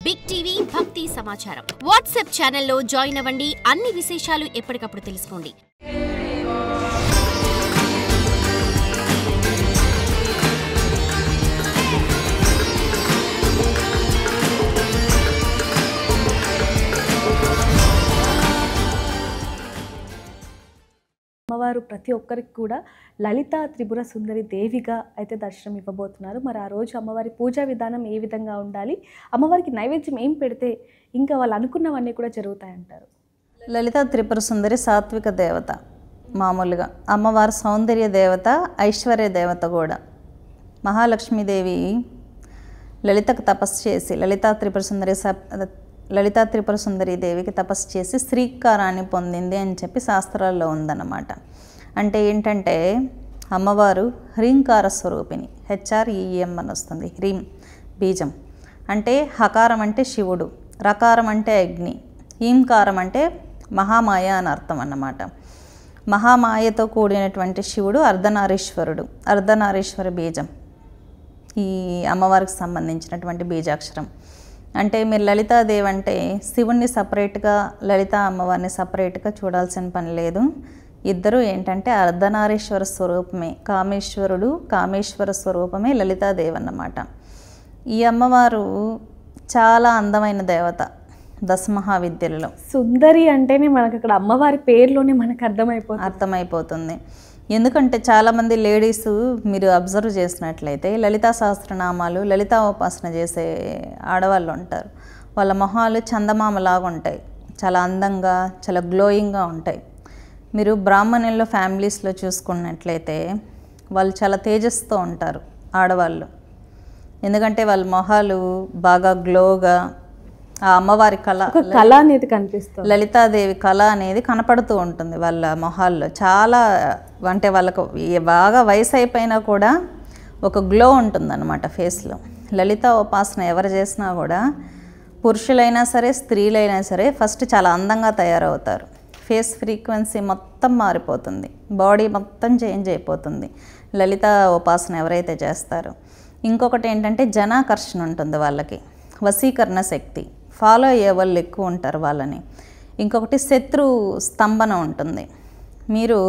Big TV భక్తి సమాచారం WhatsApp ఛానల్లో జాయిన్ అవ్వండి. అన్ని విశేషాలు ఎప్పటికప్పుడు తెలుసుకోండి. అమ్మవారు ప్రతి ఒక్కరికి కూడా లలితా త్రిపుర సుందరి దేవిగా అయితే దర్శనం ఇవ్వబోతున్నారు. మరి ఆ రోజు అమ్మవారి పూజా విధానం ఏ విధంగా ఉండాలి, అమ్మవారికి నైవేద్యం ఏం పెడితే ఇంకా వాళ్ళు అనుకున్నవన్నీ కూడా జరుగుతాయంటారు. లలితా త్రిపుర సుందరి సాత్విక దేవత, మామూలుగా అమ్మవారు సౌందర్య దేవత, ఐశ్వర్య దేవత కూడా. మహాలక్ష్మీదేవి లలితకు తపస్సు చేసి లలితా త్రిపుర సుందరి దేవికి తపస్సు చేసి శ్రీకారాన్ని పొందింది అని చెప్పి శాస్త్రాల్లో ఉందన్నమాట. అంటే ఏంటంటే అమ్మవారు హ్రీంకార స్వరూపిణి, HREM అని వస్తుంది. హ్రీం బీజం అంటే హకారం అంటే శివుడు, రకారం అంటే అగ్ని, ఈంకారం అంటే మహామాయ అని అర్థం అన్నమాట. మహామాయతో కూడినటువంటి శివుడు అర్ధనారీశ్వరుడు, అర్ధనారీశ్వర బీజం ఈ అమ్మవారికి సంబంధించినటువంటి బీజాక్షరం. అంటే మీరు లలితాదేవి అంటే శివుణ్ణి సపరేట్గా, లలితా అమ్మవారిని సపరేట్గా చూడాల్సిన పని లేదు. ఇద్దరు ఏంటంటే అర్ధనారీశ్వర స్వరూపమే, కామేశ్వరుడు కామేశ్వర స్వరూపమే లలితాదేవి అన్నమాట. ఈ అమ్మవారు చాలా అందమైన దేవత. దశమహావిద్యలలో సుందరి అంటేనే మనకు అక్కడ అమ్మవారి పేరులోనే మనకు అర్థమైపోతుంది. ఎందుకంటే చాలామంది లేడీస్ మీరు అబ్జర్వ్ చేసినట్లయితే లలితా సహస్రనామాలు, లలితా ఉపాసన చేసే ఆడవాళ్ళు ఉంటారు. వాళ్ళ మొహాలు చందమామలాగా ఉంటాయి, చాలా అందంగా, చాలా గ్లోయింగ్గా ఉంటాయి. మీరు బ్రాహ్మణుల్లో ఫ్యామిలీస్లో చూసుకున్నట్లయితే వాళ్ళు చాలా తేజస్తో ఉంటారు ఆడవాళ్ళు. ఎందుకంటే వాళ్ళ మొహాలు బాగా గ్లోగా, ఆ అమ్మవారి కళ అనేది కనిపిస్తుంది, లలితాదేవి కళ అనేది కనపడుతూ ఉంటుంది వాళ్ళ మొహాల్లో. చాలా అంటే వాళ్ళకు బాగా వయసు అయిపోయినా కూడా ఒక గ్లో ఉంటుందన్నమాట ఫేస్లో. లలితా ఉపాసన ఎవరు చేసినా కూడా, పురుషులైనా సరే స్త్రీలైనా సరే, ఫస్ట్ చాలా అందంగా తయారవుతారు. ఫేస్ ఫ్రీక్వెన్సీ మొత్తం మారిపోతుంది, బాడీ మొత్తం చేంజ్ అయిపోతుంది లలితా ఉపాసన ఎవరైతే చేస్తారో. ఇంకొకటి ఏంటంటే జనాకర్షణ ఉంటుంది వాళ్ళకి, వశీకరణ శక్తి, ఫాలో అయ్యే వాళ్ళు ఎక్కువ ఉంటారు వాళ్ళని. ఇంకొకటి శత్రు స్తంభన ఉంటుంది. మీరు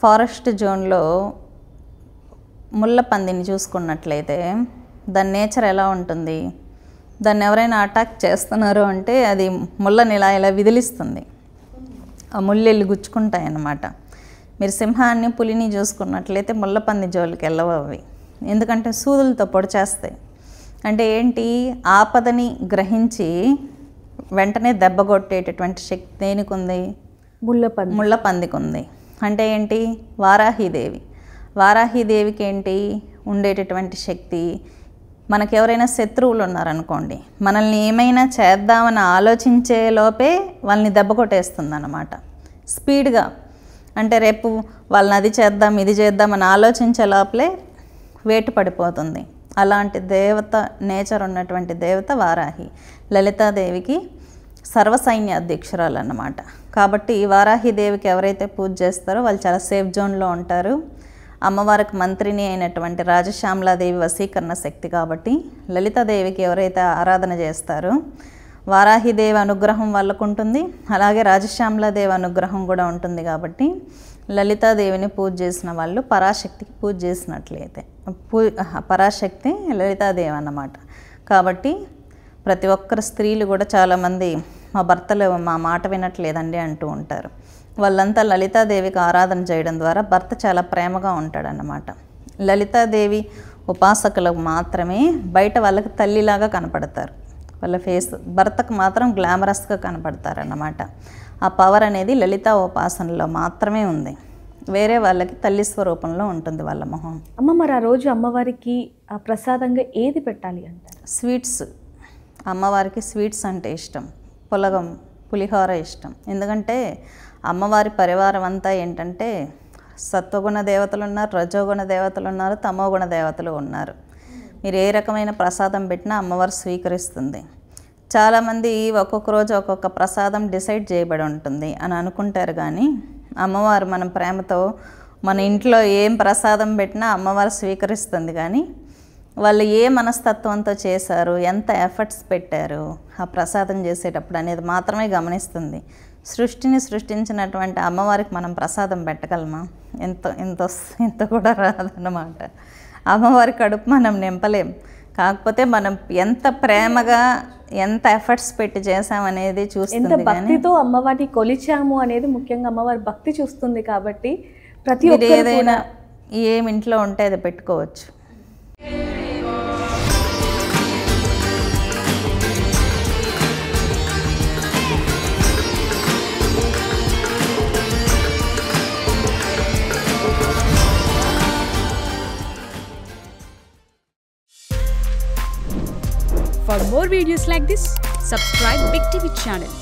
ఫారెస్ట్ జోన్లో ముళ్ళ పందిని చూసుకున్నట్లయితే దాని నేచర్ ఎలా ఉంటుంది, దాన్ని ఎవరైనా అటాక్ చేస్తున్నారు అంటే అది ముళ్ళని ఇలా విదిలిస్తుంది, ఆ ముళ్ళెళ్ళి గుచ్చుకుంటాయి అన్నమాట. మీరు సింహాన్ని పులిని చూసుకున్నట్లయితే ముళ్ళ పంది జోలికి వెళ్ళవు అవి, ఎందుకంటే సూదులతో పొడిచేస్తాయి. అంటే ఏంటి, ఆపదని గ్రహించి వెంటనే దెబ్బ కొట్టేటటువంటి శక్తి దేనికి ఉంది, ముళ్ళ పందికి ఉంది. అంటే ఏంటి, వారాహీదేవికి ఏంటి ఉండేటటువంటి శక్తి, మనకు ఎవరైనా శత్రువులు ఉన్నారనుకోండి, మనల్ని ఏమైనా చేద్దామని ఆలోచించే లోపే వాళ్ళని దెబ్బ కొట్టేస్తుంది అన్నమాట స్పీడ్గా. అంటే రేపు వాళ్ళని అది చేద్దాం ఇది చేద్దామని ఆలోచించే లోపలే వేటు పడిపోతుంది. అలాంటి దేవత నేచర్ ఉన్నటువంటి దేవత వారాహి. లలితాదేవికి సర్వసైన్య అధ్యక్షురాలు అన్నమాట. కాబట్టి వారాహిదేవికి ఎవరైతే పూజ చేస్తారో వాళ్ళు చాలా సేఫ్ జోన్లో ఉంటారు. అమ్మవారికి మంత్రిని అయినటువంటి రాజశ్యామలాదేవి వశీకరణ శక్తి కాబట్టి లలితాదేవికి ఎవరైతే ఆరాధన చేస్తారో వారాహిదేవి అనుగ్రహం వాళ్ళకు ఉంటుంది, అలాగే రాజశ్యామలాదేవి అనుగ్రహం కూడా ఉంటుంది. కాబట్టి లలితాదేవిని పూజ చేసిన వాళ్ళు పరాశక్తికి పూజ చేసినట్లయితే పరాశక్తి లలితాదేవి అన్నమాట. కాబట్టి ప్రతి ఒక్కరు స్త్రీలు కూడా చాలామంది మా భర్తలు మా మాట వినట్లేదండి అంటూ ఉంటారు. వాళ్ళంతా లలితాదేవికి ఆరాధన చేయడం ద్వారా భర్త చాలా ప్రేమగా ఉంటాడన్నమాట. లలితాదేవి ఉపాసకులకు మాత్రమే బయట వాళ్ళకి తల్లిలాగా కనపడతారు, వాళ్ళ ఫేస్. భర్తకు మాత్రం గ్లామరస్గా కనపడతారన్నమాట. ఆ పవర్ అనేది లలితా ఉపాసనలో మాత్రమే ఉంది, వేరే వాళ్ళకి తల్లి స్వరూపంలో ఉంటుంది వాళ్ళ మొహం. అమ్మ మరి ఆ రోజు అమ్మవారికి ప్రసాదంగా ఏది పెట్టాలి అంటారు? స్వీట్స్. అమ్మవారికి స్వీట్స్ అంటే ఇష్టం, పులగం, పులిహోర ఇష్టం. ఎందుకంటే అమ్మవారి పరివారం అంతా ఏంటంటే సత్వగుణ దేవతలు ఉన్నారు, రజోగుణ దేవతలు ఉన్నారు, తమోగుణ దేవతలు ఉన్నారు. మీరు ఏ రకమైన ప్రసాదం పెట్టినా అమ్మవారు స్వీకరిస్తుంది. చాలామంది ఒక్కొక్క రోజు ఒక్కొక్క ప్రసాదం డిసైడ్ చేయబడి ఉంటుంది అని అనుకుంటారు, కానీ అమ్మవారు మనం ప్రేమతో మన ఇంట్లో ఏం ప్రసాదం పెట్టినా అమ్మవారు స్వీకరిస్తుంది. కానీ వాళ్ళు ఏ మనస్తత్వంతో చేశారు, ఎంత ఎఫర్ట్స్ పెట్టారు ఆ ప్రసాదం చేసేటప్పుడు అనేది మాత్రమే గమనిస్తుంది. సృష్టిని సృష్టించినటువంటి అమ్మవారికి మనం ప్రసాదం పెట్టగలమా? ఎంత కూడా రాదన్నమాట. అమ్మవారి కడుపు మనం నింపలేం. కాకపోతే మనం ఎంత ప్రేమగా ఎంత ఎఫర్ట్స్ పెట్టి చేసామనేది ఎంత చూస్తుంది. భక్తితో అమ్మవారిని కొలిచాము అనేది ముఖ్యంగా అమ్మవారి భక్తి చూస్తుంది. కాబట్టి ప్రతి మీరు ఒక్కరు ఏదైనా ఏమి ఇంట్లో ఉంటే అది పెట్టుకోవచ్చు. For more videos like this, subscribe Big TV channel.